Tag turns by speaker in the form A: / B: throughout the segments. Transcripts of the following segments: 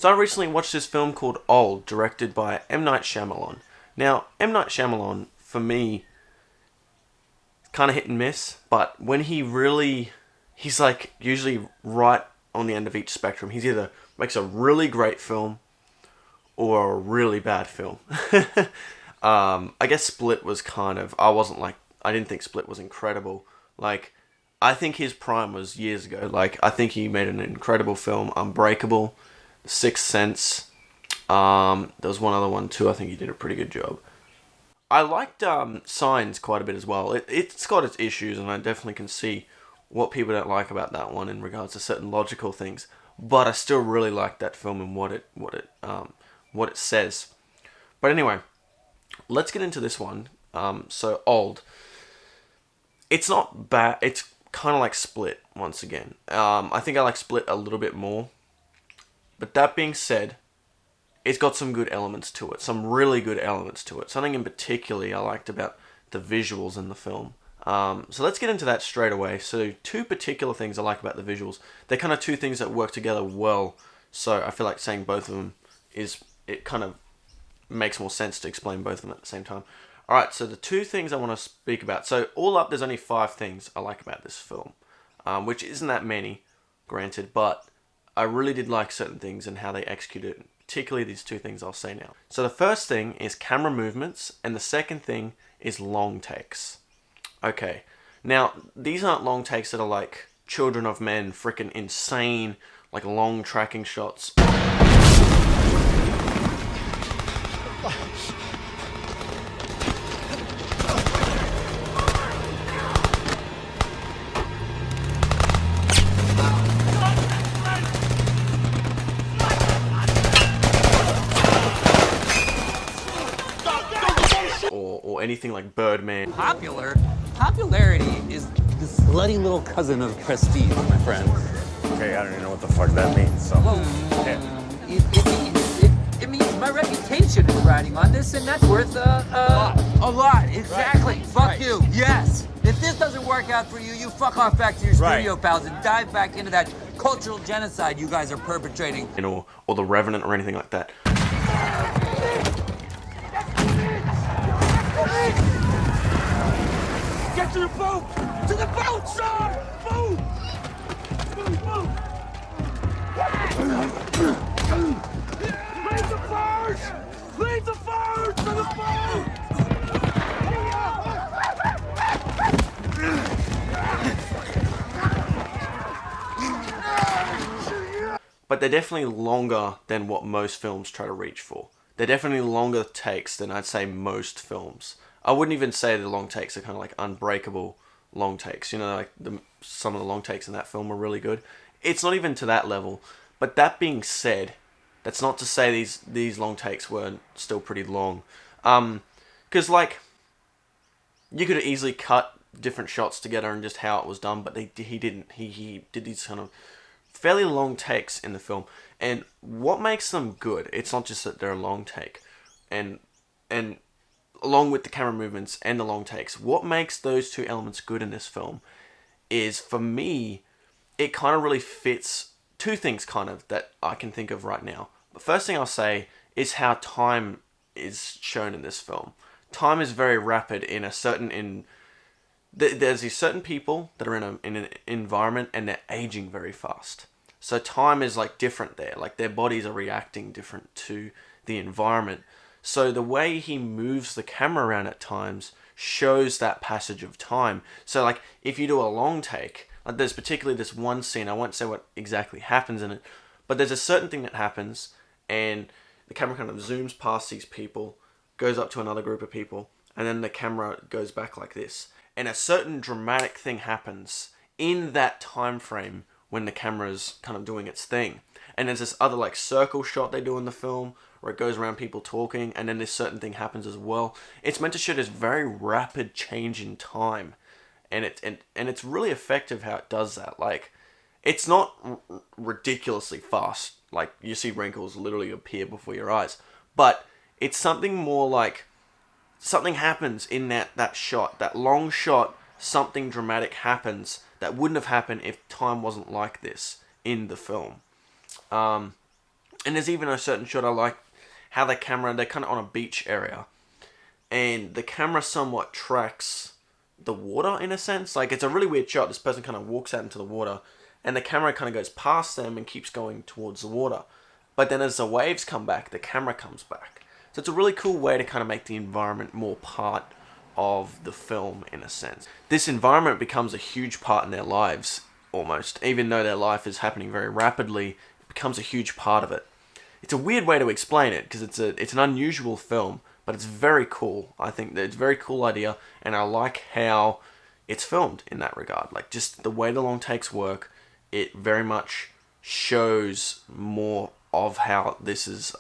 A: So I recently watched this film called Old, directed by M. Night Shyamalan. Now, M. Night Shyamalan, for me, kind of hit and miss, but when he's like usually right on the end of each spectrum. He's either makes a really great film or a really bad film. I guess Split was I didn't think Split was incredible. Like, I think his prime was years ago. Like, I think he made an incredible film, Unbreakable, Sixth Sense. There was one other one too. I think he did a pretty good job. I liked Signs quite a bit as well. It's got its issues, and I definitely can see what people don't like about that one in regards to certain logical things. But I still really like that film and what it says. But anyway, let's get into this one. So Old. It's not bad. It's kind of like Split once again. I think I like Split a little bit more. But that being said, it's got some good elements to it. Some really good elements to it. Something in particular I liked about the visuals in the film. So let's get into that straight away. So two particular things I like about the visuals. They're kind of two things that work together well. So I feel like saying both of them it kind of makes more sense to explain both of them at the same time. Alright, so the two things I want to speak about. So all up, there's only 5 things I like about this film. Which isn't that many, granted, but I really did like certain things and how they executed it. Particularly these 2 things I'll say now. So the first thing is camera movements, and the second thing is long takes. Okay, now these aren't long takes that are like Children of Men, freaking insane, like long tracking shots. Or anything like Birdman.
B: Popularity is the slutty little cousin of prestige, my friend.
C: Okay, I don't even know what the fuck that means, so...
B: It means my reputation is riding on this, and that's worth a lot. Exactly.
C: Right.
B: Fuck
C: Right.
B: you. Yes. If this doesn't work out for you, you fuck off back to your studio pals and dive back into that cultural genocide you guys are perpetrating.
A: Or The Revenant or anything like that.
C: Get to the boat! To the boat, son! Move! Move! Leave the birds! Leave the birds to the boat!
A: But they're definitely longer than what most films try to reach for. They're definitely longer takes than I'd say most films. I wouldn't even say the long takes are kind of like Unbreakable long takes. You know, like some of the long takes in that film were really good. It's not even to that level. But that being said, that's not to say these long takes weren't still pretty long. Because like, you could easily cut different shots together and just how it was done, but he didn't. He did these kind of fairly long takes in the film. And what makes them good, it's not just that they're a long take. And along with the camera movements and the long takes, what makes those 2 elements good in this film is, for me, it kind of really fits 2 things kind of that I can think of right now. The first thing I'll say is how time is shown in this film. Time is very rapid in there's these certain people that are in an environment and they're aging very fast. So time is like different there. Like their bodies are reacting different to the environment. So the way he moves the camera around at times shows that passage of time. So like if you do a long take, like there's particularly this one scene, I won't say what exactly happens in it, but there's a certain thing that happens and the camera kind of zooms past these people, goes up to another group of people, and then the camera goes back like this. And a certain dramatic thing happens in that time frame when the camera's kind of doing its thing. And there's this other like circle shot they do in the film where it goes around people talking, and then this certain thing happens as well. It's meant to show this very rapid change in time, and it's really effective how it does that. Like, it's not ridiculously fast. Like you see wrinkles literally appear before your eyes, but it's something more like something happens in that shot, that long shot. Something dramatic happens that wouldn't have happened if time wasn't like this in the film. And there's even a certain shot I like how the camera, they're kind of on a beach area, and the camera somewhat tracks the water in a sense. Like, it's a really weird shot. This person kind of walks out into the water, and the camera kind of goes past them and keeps going towards the water. But then as the waves come back, the camera comes back. So it's a really cool way to kind of make the environment more part of the film in a sense. This environment becomes a huge part in their lives, almost. Even though their life is happening very rapidly, it becomes a huge part of it. It's a weird way to explain it, because it's an unusual film, but it's very cool. I think that it's a very cool idea, and I like how it's filmed in that regard. Like, just the way the long takes work, it very much shows more of how this is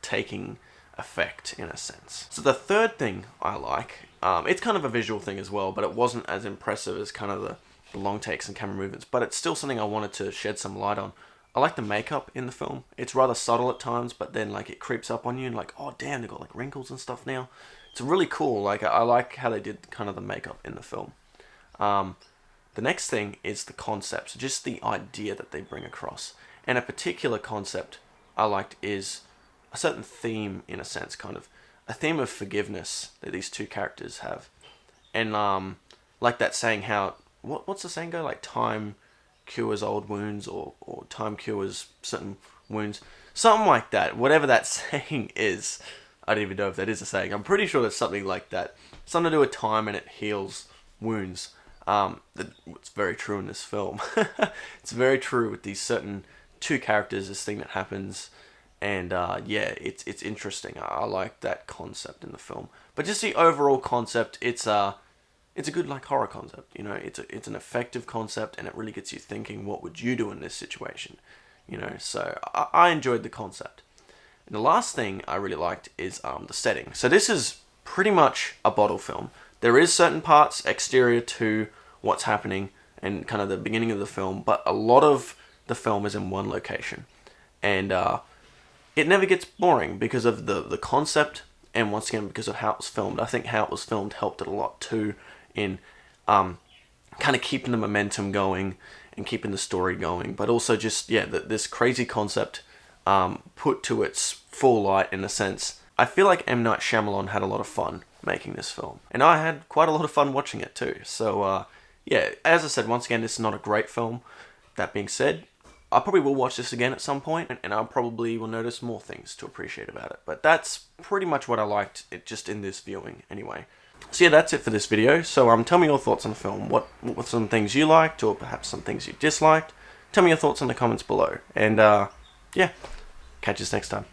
A: taking effect in a sense. So the third thing I like, it's kind of a visual thing as well, but it wasn't as impressive as kind of the long takes and camera movements, but it's still something I wanted to shed some light on. I like the makeup in the film. It's rather subtle at times, but then like it creeps up on you and like, oh damn, they've got like wrinkles and stuff now. It's really cool. Like, I like how they did kind of the makeup in the film. The next thing is the concept, just the idea that they bring across. And a particular concept I liked is a certain theme, in a sense, kind of a theme of forgiveness that these two characters have. And like that saying, how what's the saying go? Like, time cures old wounds, or time cures certain wounds. Something like that. Whatever that saying is. I don't even know if that is a saying. I'm pretty sure there's something like that. Something to do with time, and it heals wounds. It's very true in this film. It's very true with these certain two characters, this thing that happens. And yeah, it's interesting. I like that concept in the film. But just the overall concept, it's a good like horror concept. You know, it's an effective concept, and it really gets you thinking, what would you do in this situation? You know, so I enjoyed the concept. And the last thing I really liked is the setting. So this is pretty much a bottle film. There is certain parts exterior to what's happening and kind of the beginning of the film, but a lot of the film is in one location. And it never gets boring because of the concept, and once again because of how it was filmed. I think how it was filmed helped it a lot too in kind of keeping the momentum going and keeping the story going, but also just, yeah, this crazy concept put to its full light in a sense. I feel like M. Night Shyamalan had a lot of fun making this film, and I had quite a lot of fun watching it too. So yeah, as I said, once again, this is not a great film. That being said, I probably will watch this again at some point, and I probably will notice more things to appreciate about it. But that's pretty much what I liked, it just in this viewing anyway. So yeah, that's it for this video. So tell me your thoughts on the film. What were some things you liked, or perhaps some things you disliked? Tell me your thoughts in the comments below. And yeah, catch us next time.